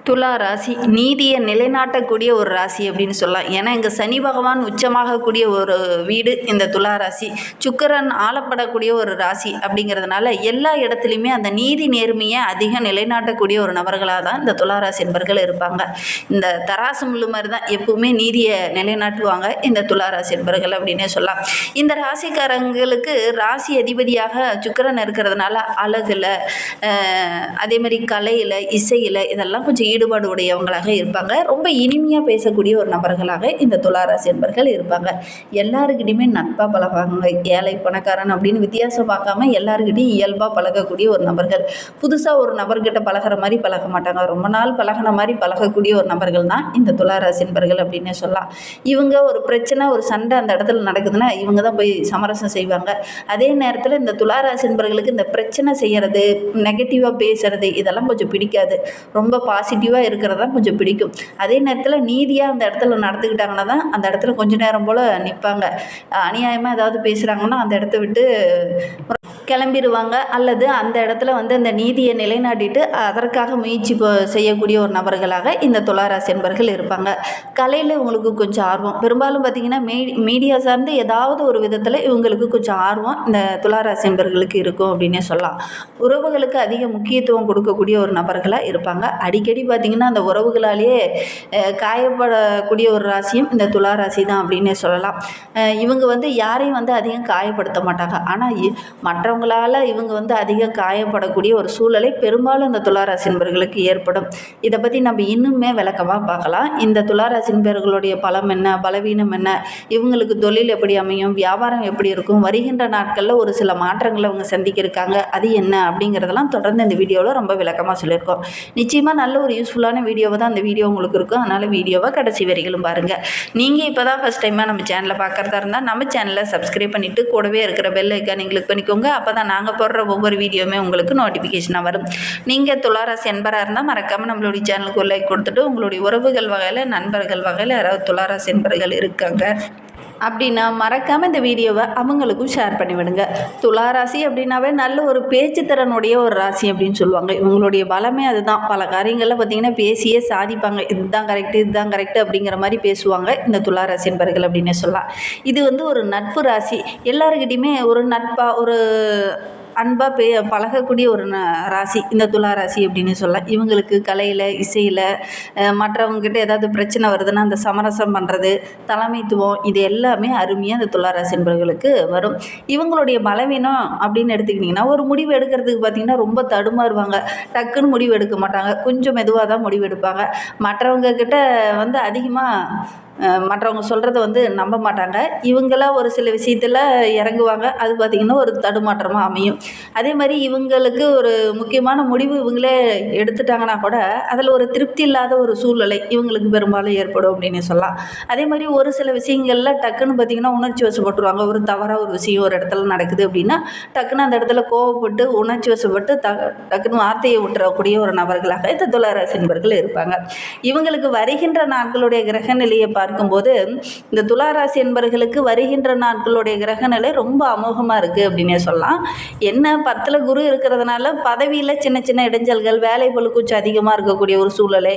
துலா ராசி நீதியை நிலைநாட்டக்கூடிய ஒரு ராசி அப்படின்னு சொல்லலாம். ஏன்னா இங்கே சனி பகவான் உச்சமாகக்கூடிய ஒரு வீடு இந்த துலா ராசி. சுக்கிரன் ஆளப்படக்கூடிய ஒரு ராசி அப்படிங்கிறதுனால எல்லா இடத்துலையுமே அந்த நீதி நேர்மையை அதிகம் நிலைநாட்டக்கூடிய ஒரு நபர்களாக தான் இந்த துலா ராசி என்பர்கள் இருப்பாங்க. இந்த தராசு முள்ளு மாதிரி தான் எப்பவுமே நீதியை நிலைநாட்டுவாங்க இந்த துலா ராசி என்பர்கள் அப்படின்னே சொல்லலாம். இந்த ராசிக்காரங்களுக்கு ராசி அதிபதியாக சுக்கிரன் இருக்கிறதுனால அழகில், அதே மாதிரி கலையில், இசையில் இதெல்லாம் கொஞ்சம் ஈடுபாடு உடையவங்களாக இருப்பாங்க. ரொம்ப இனிமையாக பேசக்கூடிய ஒரு நபர்களாக இந்த துளாராசி என்பர்கள் இருப்பாங்க. எல்லாருக்கிட்டையுமே நட்பாக பழகுவாங்க. ஏழை பணக்காரன் அப்படின்னு வித்தியாசம் பார்க்காம எல்லாருக்கிட்டையும் இயல்பாக பழகக்கூடிய ஒரு நபர்கள். புதுசாக ஒரு நபர்கிட்ட பழகிற மாதிரி பழக மாட்டாங்க. ரொம்ப நாள் பழகின மாதிரி பழகக்கூடிய ஒரு நபர்கள் தான் இந்த துளாராசி என்பர்கள் அப்படின்னே சொல்லலாம். இவங்க ஒரு பிரச்சனை, ஒரு சண்டை அந்த இடத்துல நடக்குதுன்னா இவங்க தான் போய் சமரசம் செய்வாங்க. அதே நேரத்தில் இந்த துளாராசி என்பர்களுக்கு இந்த பிரச்சனை செய்கிறது, நெகட்டிவாக பேசுறது இதெல்லாம் கொஞ்சம் பிடிக்காது. ரொம்ப பாசிட்டிவாக இருக்கிறது தான் கொஞ்சம் பிடிக்கும். அதே நேரத்தில் நீதியாக அந்த இடத்துல நடந்துக்கிட்டாங்கன்னா தான் அந்த இடத்துல கொஞ்ச நேரம் போல் நிற்பாங்க. அநியாயமாக ஏதாவது பேசுகிறாங்கன்னா அந்த இடத்த விட்டு கிளம்பிடுவாங்க. அல்லது அந்த இடத்துல அந்த நீதியை நிலைநாட்டிட்டு அதற்காக முயற்சி செய்யக்கூடிய ஒரு நபர்களாக இந்த துளாராசி என்பர்கள் இருப்பாங்க. கலையில் இவங்களுக்கு கொஞ்சம் ஆர்வம். பெரும்பாலும் பார்த்திங்கன்னா மீடியா சார்ந்து ஏதாவது ஒரு விதத்தில் இவங்களுக்கு கொஞ்சம் ஆர்வம் இந்த துளாராசி என்பர்களுக்கு இருக்கும் அப்படின்னே சொல்லலாம். உறவுகளுக்கு அதிக முக்கியத்துவம் கொடுக்கக்கூடிய ஒரு நபர்களாக இருப்பாங்க. அடிக்கடி பார்த்திங்கன்னா அந்த உறவுகளாலேயே காயப்படக்கூடிய ஒரு ராசியும் இந்த துளாராசி தான் அப்படின்னே சொல்லலாம். இவங்க யாரையும் அதிகம் காயப்படுத்த மாட்டாங்க. ஆனால் மற்றவங்களால் இவங்க அதிகம் காயப்படக்கூடிய ஒரு சூழலை பெரும்பாலும் இந்த துளாராசி என்பர்களுக்கு ஏற்படும். இதை பற்றி நம்ம இன்னுமே விளக்கமாக பார்க்கலாம். இந்த துளாராசி என்பர்களுடைய பலம் என்ன, பலவீனம் என்ன, இவங்களுக்கு தொழில் எப்படி அமையும், வியாபாரம் எப்படி இருக்கும், வருகின்ற நாட்களில் ஒரு சில மாற்றங்களை அவங்க சந்திக்க இருக்காங்க, அது என்ன அப்படிங்கிறதெல்லாம் தொடர்ந்து இந்த வீடியோவில் ரொம்ப விளக்கமாக சொல்லியிருக்கோம். நிச்சயமாக நல்ல ஒரு யூஸ்ஃபுல்லான வீடியோவை தான் அந்த வீடியோ உங்களுக்கு இருக்கும். அதனால் வீடியோவை கடைசி வரைகளும் பாருங்கள். நீங்கள் இப்போ தான் ஃபஸ்ட் டைமாக நம்ம சேனலை பார்க்குறதா இருந்தால் நம்ம சேனலை சப்ஸ்கிரைப் பண்ணிவிட்டு கூடவே இருக்கிற பெல் ஐக்கானை கிளிக் பண்ணிக்கோங்க. அப்போ தான் நாங்கள் போடுற ஒவ்வொரு வீடியோவுமே உங்களுக்கு நோட்டிஃபிகேஷனாக வரும். நீங்கள் துளாராசி என்பராக இருந்தால் மறக்காமல் நம்மளுடைய சேனலுக்கு ஒரு லைக் கொடுத்துட்டு உங்களுடைய உறவுகள் வகையில், நண்பர்கள் வகையில் யாராவது துளாராசி என்பர்கள் இருக்காங்க அப்படின்னா மறக்காமல் இந்த வீடியோவை அவங்களுக்கும் ஷேர் பண்ணிவிடுங்க. துளாராசி அப்படின்னாவே நல்ல ஒரு பேச்சு திறனுடைய ஒரு ராசி அப்படின்னு சொல்லுவாங்க. இவங்களுடைய பலமே அதுதான். பல காரியங்களில் பார்த்திங்கன்னா பேசியே சாதிப்பாங்க. இதுதான் கரெக்டு அப்படிங்கிற மாதிரி பேசுவாங்க இந்த துளாராசி என்பர்கள் அப்படின்னே சொல்லலாம். இது ஒரு நட்பு ராசி. எல்லாருக்கிட்டையுமே ஒரு நட்பாக, ஒரு அன்பாக பழகக்கூடிய ஒரு ராசி இந்த துளாராசி அப்படின்னு சொல்லலாம். இவங்களுக்கு கலையில், இசையில், மற்றவங்ககிட்ட ஏதாவது பிரச்சனை வருதுன்னா அந்த சமரசம் பண்ணுறது, தலைமைத்துவம் இது எல்லாமே அருமையாக அந்த துளாராசி என்பவர்களுக்கு வரும். இவங்களுடைய பலவீனம் அப்படின்னு எடுத்துக்கிட்டிங்கன்னா ஒரு முடிவு எடுக்கிறதுக்கு பார்த்திங்கன்னா ரொம்ப தடுமாறுவாங்க. டக்குன்னு முடிவு எடுக்க மாட்டாங்க. கொஞ்சம் மெதுவாக தான் முடிவு எடுப்பாங்க. மற்றவங்க கிட்ட அதிகமாக மற்றவங்க சொல்கிறத நம்ப மாட்டாங்க. இவங்களாம் ஒரு சில விஷயத்தில் இறங்குவாங்க. அது பார்த்திங்கன்னா ஒரு தடுமாற்றமாக அமையும். அதே மாதிரி இவங்களுக்கு ஒரு முக்கியமான முடிவு இவங்களே எடுத்துட்டாங்கன்னா கூட அதில் ஒரு திருப்தி இல்லாத ஒரு சூழ்நிலை இவங்களுக்கு பெரும்பாலும் ஏற்படும் அப்படின்னு சொல்லலாம். அதே மாதிரி ஒரு சில விஷயங்களில் டக்குன்னு பார்த்திங்கன்னா உணர்ச்சி வசப்பட்டுருவாங்க. ஒரு தவறாக ஒரு விஷயம் ஒரு இடத்துல நடக்குது அப்படின்னா டக்குன்னு அந்த இடத்துல கோவப்பட்டு உணர்ச்சி வசப்பட்டு டக்குன்னு வார்த்தையை விட்டுறக்கூடிய ஒரு நபர்களாக இந்த துளாராசி என்பர்கள் இருப்பாங்க. இவங்களுக்கு வருகின்ற நாட்களுடைய கிரக நிலையை பார்க்கும்போது இந்த துளாராசி என்பர்களுக்கு வருகின்ற நாட்களுடைய கிரகநிலை ரொம்ப அமோகமாக இருக்குது அப்படின்னே சொல்லலாம். என்ன 10ல் குரு இருக்கிறதுனால பதவியில் சின்ன சின்ன இடைஞ்சல்கள், வேலை பளு கொஞ்சம் அதிகமாக இருக்கக்கூடிய ஒரு சூழ்நிலை,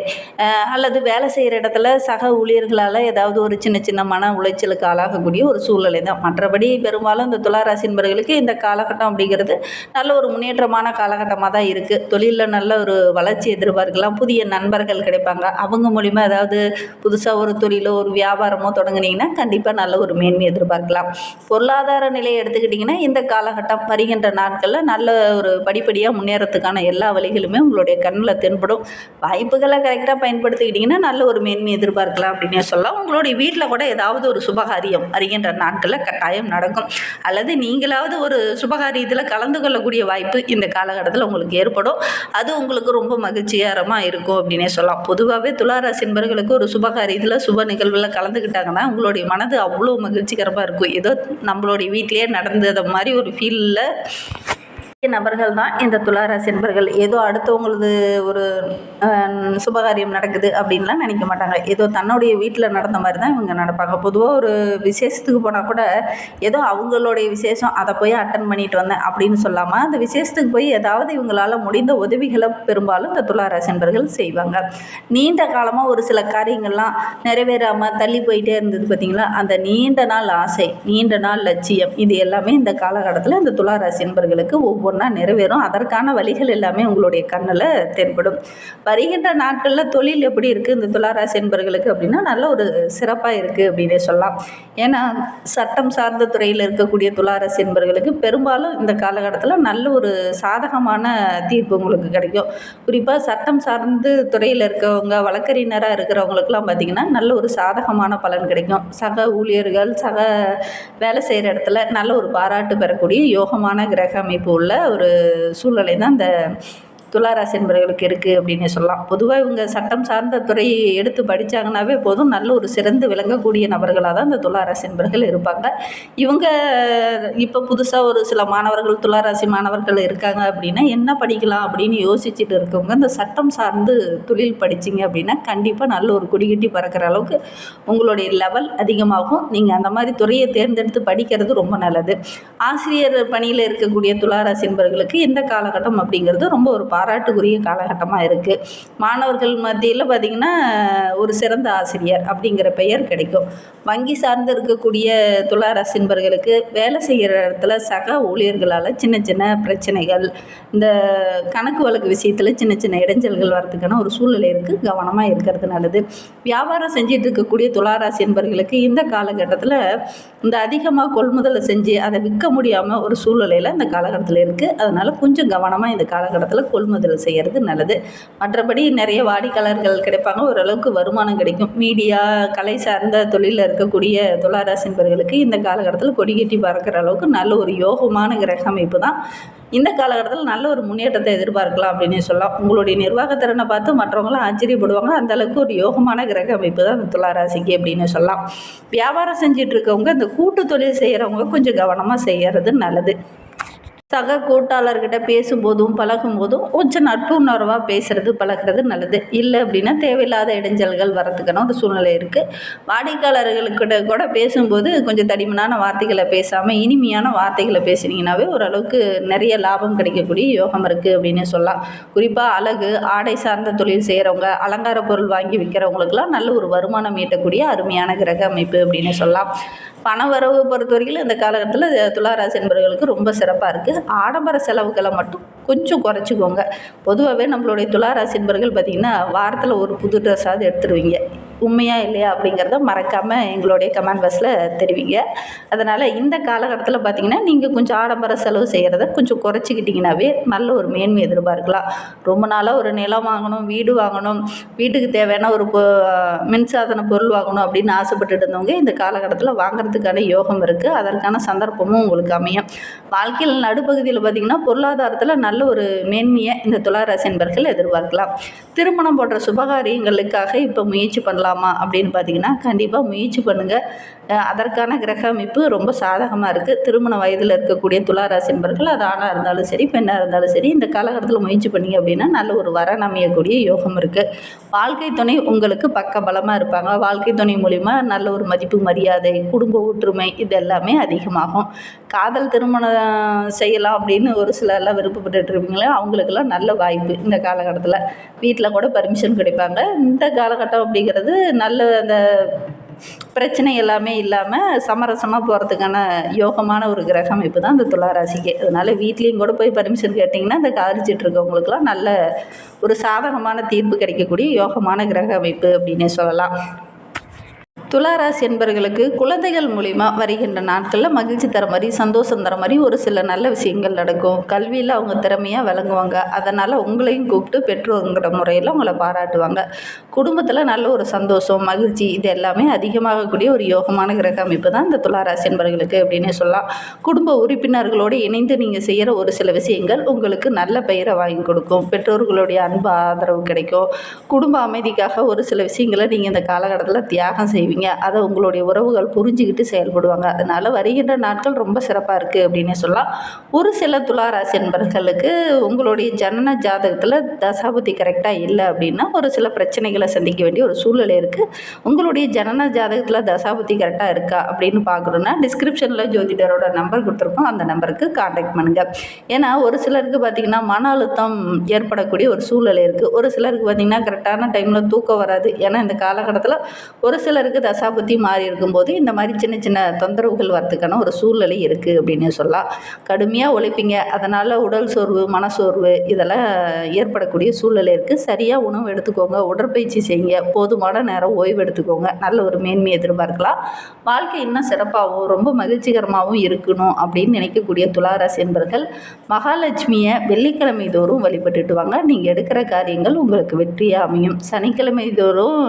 அல்லது வேலை செய்கிற இடத்துல சக ஊழியர்களால் ஏதாவது ஒரு சின்ன சின்ன மன உளைச்சலுக்கு ஆளாகக்கூடிய ஒரு சூழ்நிலை தான். மற்றபடி பெரும்பாலும் இந்த துளாராசி என்பர்களுக்கு இந்த காலகட்டம் அப்படிங்கிறது நல்ல ஒரு முன்னேற்றமான காலகட்டமாக தான் இருக்குது. தொழிலில் நல்ல ஒரு வளர்ச்சி எதிர்பார்க்கலாம். புதிய நண்பர்கள் கிடைப்பாங்க. அவங்க மூலிமா ஏதாவது புதுசாக ஒரு தொழிலோ ஒரு வியாபாரமோ தொடங்குனீங்கன்னா கண்டிப்பாக நல்ல ஒரு மேன்மை எதிர்பார்க்கலாம். பொருளாதார நிலையை எடுத்துக்கிட்டிங்கன்னா இந்த காலகட்டம் வருகின்ற நாட்களில் நல்ல ஒரு படிப்படியாக முன்னேறத்துக்கான எல்லா வழிகளுமே உங்களுடைய கண்ணில் தென்படும். வாய்ப்புகளை கரெக்டாக பயன்படுத்திக்கிட்டிங்கன்னா நல்ல ஒரு மேன்மை எதிர்பார்க்கலாம் அப்படின்னே சொல்லலாம். உங்களுடைய வீட்டில் கூட ஏதாவது ஒரு சுபகாரியம் வருகின்ற நாட்களில் கட்டாயம் நடக்கும். அல்லது நீங்களாவது ஒரு சுபகாரியத்தில் கலந்து கொள்ளக்கூடிய வாய்ப்பு இந்த காலகட்டத்தில் உங்களுக்கு ஏற்படும். அது உங்களுக்கு ரொம்ப மகிழ்ச்சிகரமாக இருக்கும் அப்படின்னே சொல்லலாம். பொதுவாகவே துளாராசி என்பவர்களுக்கு ஒரு சுபகாரியத்தில் சுப நிகழ்வில் கலந்துக்கிட்டாங்கன்னா உங்களுடைய மனது அவ்வளோ மகிழ்ச்சிகரமாக இருக்கும். ஏதோ நம்மளுடைய வீட்டிலேயே நடந்தது மாதிரி ஒரு ஃபீலில் நபர்கள் தான் இந்த துளாராசி என்பர்கள். ஏதோ அடுத்தவங்களது ஒரு சுபகாரியம் நடக்குது அப்படின்லாம் நினைக்க மாட்டாங்க. ஏதோ தன்னுடைய வீட்டில் நடந்த மாதிரி தான் இவங்க நடப்பாங்க. பொதுவாக ஒரு விசேஷத்துக்கு போனால் கூட ஏதோ அவங்களுடைய விசேஷம் அதை போய் அட்டன் பண்ணிட்டு வந்தேன் அப்படின்னு சொல்லாமல் அந்த விசேஷத்துக்கு போய் ஏதாவது இவங்களால் முடிந்த உதவிகளை பெரும்பாலும் இந்த துளாராசி என்பர்கள் செய்வாங்க. நீண்ட காலமாக ஒரு சில காரியங்கள்லாம் நிறைவேறாமல் தள்ளி போயிட்டே இருந்தது பார்த்திங்களா, அந்த நீண்ட நாள் ஆசை, நீண்ட நாள் லட்சியம், இது எல்லாமே இந்த காலகட்டத்தில் இந்த துளாராசி என்பர்களுக்கு ஒவ்வொன்றா நிறைவேறும். அதற்கான வழிகள் எல்லாமே உங்களுடைய கண்ணில் தென்படும். வருகின்ற நாட்களில் தொழில் எப்படி இருக்குது இந்த துளாராசி என்பர்களுக்கு அப்படின்னா நல்ல ஒரு சிறப்பாக இருக்குது அப்படின்னே சொல்லலாம். ஏன்னா சட்டம் சார்ந்த துறையில் இருக்கக்கூடிய துளாராசி என்பர்களுக்கு பெரும்பாலும் இந்த காலகட்டத்தில் நல்ல ஒரு சாதகமான தீர்ப்பு உங்களுக்கு கிடைக்கும். குறிப்பாக சட்டம் சார்ந்து துறையில் இருக்கவங்க, வழக்கறிஞராக இருக்கிறவங்களுக்குலாம் பார்த்திங்கன்னா நல்ல ஒரு சாதகமான பலன் கிடைக்கும். சக ஊழியர்கள், சக வேலை செய்கிற இடத்துல நல்ல ஒரு பாராட்டு பெறக்கூடிய யோகமான கிரக அமைப்பு உள்ள ஒரு சூழ்நிலை தான் இந்த துளாராசி என்பவர்களுக்கு இருக்குது அப்படின்னு சொல்லலாம். பொதுவாக இவங்க சட்டம் சார்ந்த துறையை எடுத்து படித்தாங்கன்னாவே போதும், நல்ல ஒரு சிறந்து விளங்கக்கூடிய நபர்களாக தான் இந்த துளாராசி என்பவர்கள் இருப்பாங்க. இவங்க இப்போ புதுசாக ஒரு சில மாணவர்கள், துளாராசி மாணவர்கள் இருக்காங்க அப்படின்னா என்ன படிக்கலாம் அப்படின்னு யோசிச்சுட்டு இருக்கவங்க இந்த சட்டம் சார்ந்து தொழில் படிச்சிங்க அப்படின்னா கண்டிப்பாக நல்ல ஒரு கொடிகட்டி பறக்கிற அளவுக்கு உங்களுடைய லெவல் அதிகமாகும். நீங்கள் அந்த மாதிரி துறையை தேர்ந்தெடுத்து படிக்கிறது ரொம்ப நல்லது. ஆசிரியர் பணியில் இருக்கக்கூடிய துளாராசி என்பவர்களுக்கு இந்த காலகட்டம் அப்படிங்கிறது ரொம்ப ஒரு பாராட்டுக்குரிய காலகட்டமாக இருக்குது. மாணவர்கள் மத்தியில் பார்த்திங்கன்னா ஒரு சிறந்த ஆசிரியர் அப்படிங்கிற பெயர் கிடைக்கும். வங்கி சார்ந்து இருக்கக்கூடிய துளாராசி என்பவர்களுக்கு வேலை செய்கிற இடத்துல சக ஊழியர்களால் சின்ன சின்ன பிரச்சனைகள், இந்த கணக்கு வழக்கு விஷயத்தில் சின்ன சின்ன இடைஞ்சல்கள் வரதுக்கான ஒரு சூழ்நிலை இருக்குது. கவனமாக இருக்கிறது நல்லது. வியாபாரம் செஞ்சிட்டு இருக்கக்கூடிய துளாராசி என்பவர்களுக்கு இந்த காலகட்டத்தில் இந்த அதிகமாக கொள்முதலை செஞ்சு அதை விற்க முடியாமல் ஒரு சூழ்நிலையில் இந்த காலகட்டத்தில் இருக்குது. அதனால் கொஞ்சம் கவனமாக இந்த காலகட்டத்தில் கொள்முதல் செய்கிறது நல்லது. மற்றபடி நிறைய வாடிக்கையாளர்கள் கிடைப்பாங்க, ஓரளவுக்கு வருமானம் கிடைக்கும். மீடியா, கலை சார்ந்த தொழிலில் இருக்கக்கூடிய துளாராசி என்பவர்களுக்கு இந்த காலகட்டத்தில் கொடிகட்டி பறக்கிற அளவுக்கு நல்ல ஒரு யோகமான கிரக அமைப்பு தான். இந்த காலகட்டத்தில் நல்ல ஒரு முன்னேற்றத்தை எதிர்பார்க்கலாம் அப்படின்னு சொல்லலாம். உங்களுடைய நிர்வாகத்திறனை பார்த்து மற்றவங்களும் ஆச்சரியப்படுவாங்க. அந்த அளவுக்கு ஒரு யோகமான கிரக அமைப்பு தான் இந்த துளாராசிக்கு அப்படின்னு சொல்லலாம். வியாபாரம் செஞ்சிட்டு இருக்கவங்க, இந்த கூட்டு தொழில் செய்கிறவங்க கொஞ்சம் கவனமாக செய்கிறது நல்லது. சக கூட்டாளர்கிட்ட பேசும்போதும் பழகும்போதும் கொஞ்சம் நட்பு உணர்வாக பேசுகிறது பழகிறது நல்லது. இல்லை அப்படின்னா தேவையில்லாத இடைஞ்சல்கள் வரத்துக்கான ஒரு சூழ்நிலை இருக்குது. வாடிக்கையாளர்கள்கிட்ட கூட பேசும்போது கொஞ்சம் தடிமனான வார்த்தைகளை பேசாமல் இனிமையான வார்த்தைகளை பேசுனீங்கன்னாவே ஓரளவுக்கு நிறைய லாபம் கிடைக்கக்கூடிய யோகம் இருக்குது அப்படின்னு சொல்லலாம். குறிப்பாக அழகு, ஆடை சார்ந்த தொழில் செய்கிறவங்க, அலங்கார பொருள் வாங்கி விற்கிறவங்களுக்கெல்லாம் நல்ல ஒரு வருமானம் ஈட்டக்கூடிய அருமையான கிரக அமைப்பு அப்படின்னு சொல்லலாம். பணவரவு பொறுத்த வரைக்கும் இந்த காலகட்டத்தில் துளாராசி என்பவர்களுக்கு ரொம்ப சிறப்பாக இருக்குது. ஆடம்பர செலவுகளை மட்டும் கொஞ்சம் குறைச்சிக்கோங்க. பொதுவாகவே நம்மளுடைய துளாராசி என்பவர்கள் பார்த்திங்கன்னா வாரத்தில் ஒரு புது ட்ரெஸ்ஸாவது எடுத்துருவீங்க. உண்மையா இல்லையா அப்படிங்கிறத மறக்காமல் எங்களுடைய கமெண்ட் பாக்ஸில் தெரிவிங்க. அதனால் இந்த காலகட்டத்தில் பார்த்திங்கன்னா நீங்கள் கொஞ்சம் ஆடம்பர செலவு செய்கிறத கொஞ்சம் குறைச்சிக்கிட்டிங்கனாவே நல்ல ஒரு மேன்மை எதிர்பார்க்கலாம். ரொம்ப நாளாக ஒரு நிலம் வாங்கணும், வீடு வாங்கணும், வீட்டுக்கு தேவையான ஒரு மின்சாதன பொருள் வாங்கணும் அப்படின்னு ஆசைப்பட்டுட்டு இருந்தவங்க இந்த காலகட்டத்தில் வாங்குறதுக்கான யோகம் இருக்குது. அதற்கான சந்தர்ப்பமும் உங்களுக்கு அமையும். வாழ்க்கையில் நடுப்பகுதியில் பார்த்திங்கன்னா பொருளாதாரத்தில் நல்ல ஒரு மேன்மையை இந்த துளாராசி என்பவர்கள் எதிர்பார்க்கலாம். திருமணம் போன்ற சுபகாரியங்களுக்காக இப்போ முயற்சி பண்ணலாமா அப்படின்னு பார்த்தீங்கன்னா கண்டிப்பாக முயற்சி பண்ணுங்கள். அதற்கான கிரக அமைப்பு ரொம்ப சாதகமாக இருக்குது. திருமண வயதில் இருக்கக்கூடிய துளாராசி என்பவர்கள், அது ஆணாக இருந்தாலும் சரி பெண்ணாக இருந்தாலும் சரி, இந்த காலகட்டத்தில் முயற்சி பண்ணிங்க அப்படின்னா நல்ல ஒரு வரன் அமையக்கூடிய யோகம் இருக்குது. வாழ்க்கை துணை உங்களுக்கு பக்கபலமாக இருப்பாங்க. வாழ்க்கை துணை மூலிமா நல்ல ஒரு மதிப்பு, மரியாதை, குடும்ப ஒற்றுமை இது எல்லாமே அதிகமாகும். காதல் திருமணம் செய்யலாம் அப்படின்னு ஒரு சிலர்லாம் விருப்பப்பட்டு இருப்பீங்களே, அவங்களுக்கெல்லாம் நல்ல வாய்ப்பு இந்த காலகட்டத்தில். வீட்டில் கூட பர்மிஷன் கிடைப்பாங்க. இந்த காலகட்டம் அப்படிங்கிறது நல்ல அந்த பிரச்சனை எல்லாமே இல்லாமல் சமரசமாக போகிறதுக்கான யோகமான ஒரு கிரக அமைப்பு தான் இந்த துளாராசிக்கு. அதனால் வீட்லேயும் கூட போய் பர்மிஷன் கேட்டிங்கன்னா இந்த காதலிச்சிட்டு இருக்கவங்களுக்கெல்லாம் நல்ல ஒரு சாதகமான தீர்ப்பு கிடைக்கக்கூடிய யோகமான கிரக அமைப்பு அப்படின்னே சொல்லலாம். துளாராசி என்பவர்களுக்கு குழந்தைகள் மூலிமா வருகின்ற நாட்களில் மகிழ்ச்சி தர மாதிரி, சந்தோஷம் தர மாதிரி ஒரு சில நல்ல விஷயங்கள் நடக்கும். கல்வியில் அவங்க திறமையாக விளங்குவாங்க. அதனால் உங்களையும் கூப்பிட்டு பெற்றோருங்கிற முறையில் உங்களை பாராட்டுவாங்க. குடும்பத்தில் நல்ல ஒரு சந்தோஷம், மகிழ்ச்சி இது எல்லாமே அதிகமாகக்கூடிய ஒரு யோகமான கிரக அமைப்பு தான் இந்த துளாராசி என்பவர்களுக்கு அப்படின்னு சொல்லலாம். குடும்ப உறுப்பினர்களோடு இணைந்து நீங்கள் செய்கிற ஒரு சில விஷயங்கள் உங்களுக்கு நல்ல பெயரை வாங்கி கொடுக்கும். பெற்றோர்களுடைய அன்பு ஆதரவு கிடைக்கும். குடும்ப அமைதிக்காக ஒரு சில விஷயங்களை நீங்கள் இந்த காலகட்டத்தில் தியாகம் செய்வீங்க. இருப்பீங்க. அதை உங்களுடைய உறவுகள் புரிஞ்சுக்கிட்டு செயல்படுவாங்க. அதனால் வருகின்ற நாட்கள் ரொம்ப சிறப்பாக இருக்குது அப்படின்னே சொல்லலாம். ஒரு சில துளாராசி என்பர்களுக்கு உங்களுடைய ஜனன ஜாதகத்தில் தசாபுத்தி கரெக்டாக இல்லை அப்படின்னா ஒரு சில பிரச்சனைகளை சந்திக்க வேண்டிய ஒரு சூழ்நிலை இருக்குது. உங்களுடைய ஜனன ஜாதகத்தில் தசாபுத்தி கரெக்டாக இருக்கா அப்படின்னு பார்க்கணுன்னா டிஸ்கிரிப்ஷனில் ஜோதிடரோட நம்பர் கொடுத்துருக்கோம். அந்த நம்பருக்கு காண்டாக்ட் பண்ணுங்கள். ஏன்னா ஒரு சிலருக்கு பார்த்திங்கன்னா மன அழுத்தம் ஏற்படக்கூடிய ஒரு சூழ்நிலை இருக்குது. ஒரு சிலருக்கு பார்த்திங்கன்னா கரெக்டான டைமில் தூக்கம் வராது. ஏன்னா இந்த காலகட்டத்தில் ஒரு சிலருக்கு தசாபுத்தி மாறி இருக்கும்போது இந்த மாதிரி சின்ன சின்ன தொந்தரவுகள் வரதுக்கான ஒரு சூழ்நிலை இருக்குது அப்படின்னு சொல்லலாம். கடுமையாக உழைப்பீங்க, அதனால் உடல் சோர்வு, மனசோர்வு இதெல்லாம் ஏற்படக்கூடிய சூழ்நிலை இருக்குது. சரியாக உணவு எடுத்துக்கோங்க, உடற்பயிற்சி செய்யுங்க, போதுமான நேரம் ஓய்வு எடுத்துக்கோங்க. நல்ல ஒரு மேன்மையை எதிர்பார்க்கலாம். வாழ்க்கை இன்னும் சிறப்பாகவும் ரொம்ப மகிழ்ச்சிகரமாகவும் இருக்கணும் அப்படின்னு நினைக்கக்கூடிய துளாராசி என்பர்கள் மகாலட்சுமியை வெள்ளிக்கிழமை தோறும் வழிபட்டுட்டு வாங்க. நீங்கள் எடுக்கிற காரியங்கள் உங்களுக்கு வெற்றியாக அமையும். சனிக்கிழமை தோறும்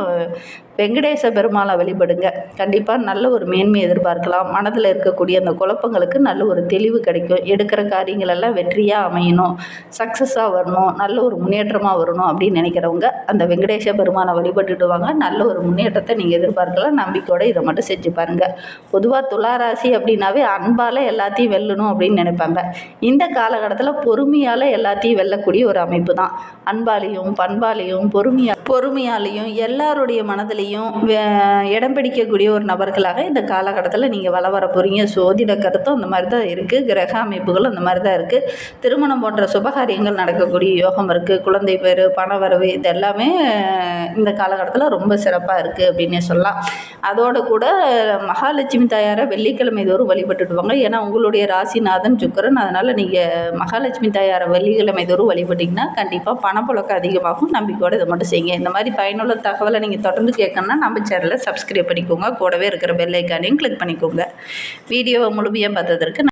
வெங்கடேச பெருமாளை வழிபடுங்க. கண்டிப்பாக நல்ல ஒரு மேன்மை எதிர்பார்க்கலாம். மனதில் இருக்கக்கூடிய அந்த குழப்பங்களுக்கு நல்ல ஒரு தெளிவு கிடைக்கும். எடுக்கிற காரியங்கள் எல்லாம் வெற்றியாக அமையணும், சக்ஸஸாக வரணும், நல்ல ஒரு முன்னேற்றமாக வரணும் அப்படின்னு நினைக்கிறவங்க அந்த வெங்கடேச பெருமாளை வழிபட்டுட்டு வாங்க. நல்ல ஒரு முன்னேற்றத்தை நீங்கள் எதிர்பார்க்கலாம். நம்பிக்கையோடு இதை மட்டும் செஞ்சு பாருங்கள். பொதுவாக துளாராசி அப்படின்னாவே அன்பால் எல்லாத்தையும் வெல்லணும் அப்படின்னு நினைப்பாங்க. இந்த காலகட்டத்தில் பொறுமையால் எல்லாத்தையும் வெல்லக்கூடிய ஒரு அமைப்பு தான். அன்பாலையும் பண்பாலையும் பொறுமையாலையும் எல்லாருடைய மனதிலையும் இடம் பிடிக்கக்கூடிய ஒரு நபர்களாக இந்த காலகட்டத்தில் நீங்கள் வர போகிறீங்க. சோதிட கருத்தும் அந்த மாதிரி தான் இருக்குது. கிரக அமைப்புகளும் அந்த மாதிரி தான் இருக்குது. திருமணம் போன்ற சுபகாரியங்கள் நடக்கக்கூடிய யோகம் இருக்குது. குழந்தை பேர், பணவரவு இது எல்லாமே இந்த காலகட்டத்தில் ரொம்ப சிறப்பாக இருக்குது அப்படின்னே சொல்லலாம். அதோடு கூட மகாலட்சுமி தாயாரை வெள்ளிக்கிழமை தோறும் வழிபட்டுட்டு வாங்க. ஏன்னா உங்களுடைய ராசிநாதன் சுக்கிரன். அதனால் நீங்கள் மகாலட்சுமி தாயாரை வெள்ளிக்கிழமை தோறும் வழிபட்டிங்கன்னா கண்டிப்பாக பணப்புழக்கம் அதிகமாகும். நம்பிக்கையோடு இதை மட்டும் செய்யுங்க. இந்த மாதிரி பயனுள்ள தகவலை நீங்கள் தொடர்ந்து கேட்கணும்னா நம்ம சேனலை சப்ஸ்கிரைப் பண்ணிக்கோங்க. கூடவே இருக்கிற பெல் ஐக்கானையும் கிளிக் பண்ணிக்கோங்க. வீடியோவை முழுமையாக பார்த்ததற்கு